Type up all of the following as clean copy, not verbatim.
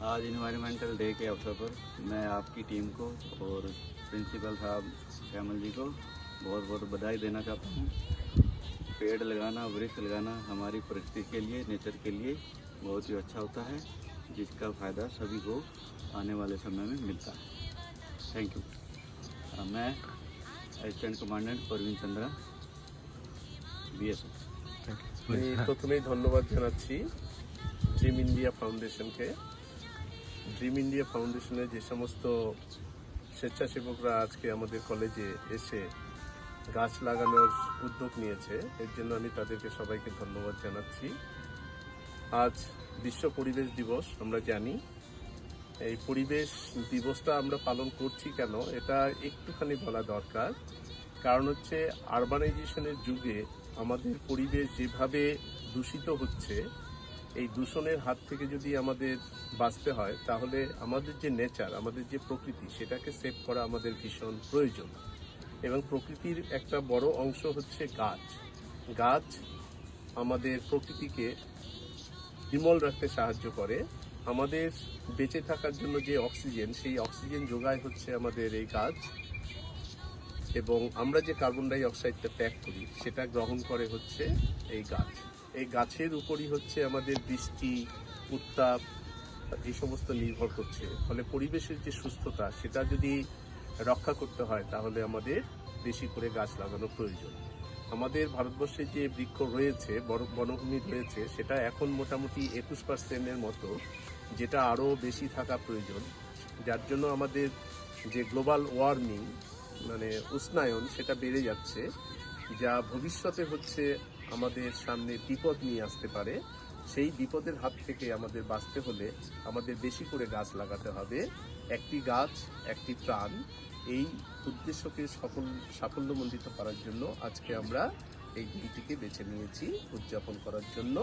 आज environmental day के अवसर पर मैं आपकी टीम को और प्रिंसिपल साहब श्यामल जी को बहुत बहुत बधाई देना चाहता हूँ। पेड़ लगाना, वृक्ष लगाना हमारी परिस्थिति के लिए, नेचर के लिए बहुत ही अच्छा होता है, जिसका फ़ायदा सभी को आने वाले समय में मिलता है। Thank you. मैं assistant commandant Parveen Chandra, BSF। আমি প্রথমেই ধন্যবাদ জানাচ্ছি ড্রিম ইন্ডিয়া ফাউন্ডেশনকে। ড্রিম ইন্ডিয়া ফাউন্ডেশনের যে সমস্ত স্বেচ্ছাসেবকরা আজকে আমাদের কলেজে এসে গাছ লাগানোর উদ্যোগ নিয়েছে, এর জন্য আমি তাদেরকে সবাইকে ধন্যবাদ জানাচ্ছি। আজ বিশ্ব পরিবেশ দিবস। আমরা জানি এই পরিবেশ দিবসটা আমরা পালন করছি কেন, এটা একটুখানি বলা দরকার। কারণ হচ্ছে আরবানাইজেশনের যুগে আমাদের পরিবেশ যেভাবে দূষিত হচ্ছে, এই দূষণের হাত থেকে যদি আমাদের বাঁচতে হয় তাহলে আমাদের যে নেচার, আমাদের যে প্রকৃতি, সেটাকে সেভ করা আমাদের ভীষণ প্রয়োজন। এবং প্রকৃতির একটা বড় অংশ হচ্ছে গাছ। গাছ আমাদের প্রকৃতিকে নির্মল রাখতে সাহায্য করে। আমাদের বেঁচে থাকার জন্য যে অক্সিজেন, সেই অক্সিজেন যোগায় হচ্ছে আমাদের এই গাছ, এবং আমরা যে কার্বন ডাই অক্সাইডটা ত্যাগ করি সেটা গ্রহণ করে হচ্ছে এই গাছ। এই গাছের উপরই হচ্ছে আমাদের বৃষ্টি, উত্তাপ, এই সমস্ত নির্ভর করছে। ফলে পরিবেশের যে সুস্থতা, সেটা যদি রক্ষা করতে হয় তাহলে আমাদের বেশি করে গাছ লাগানো প্রয়োজন। আমাদের ভারতবর্ষে যে বৃক্ষ রয়েছে, বনভূমি রয়েছে, সেটা এখন মোটামুটি 21% মতো, যেটা আরও বেশি থাকা প্রয়োজন। যার জন্য আমাদের যে গ্লোবাল ওয়ার্মিং, মানে উষ্ণায়ন, সেটা বেড়ে যাচ্ছে, যা ভবিষ্যতে হচ্ছে আমাদের সামনে বিপদ নিয়ে আসতে পারে। সেই বিপদের হাত থেকে আমাদের বাঁচতে হলে আমাদের বেশি করে গাছ লাগাতে হবে। একটি গাছ একটি প্রাণ, এই উদ্দেশ্যকে সাফল্যমণ্ডিত করার জন্য আজকে আমরা এই দিনটিকে বেছে নিয়েছি উদযাপন করার জন্য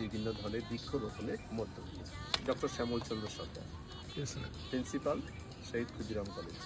বিভিন্ন ধরনের বৃক্ষরোপণের মধ্য দিয়ে। ডক্টর শ্যামল চন্দ্র সরকার, প্রিন্সিপাল, শহীদ ক্ষুদিরাম কলেজ।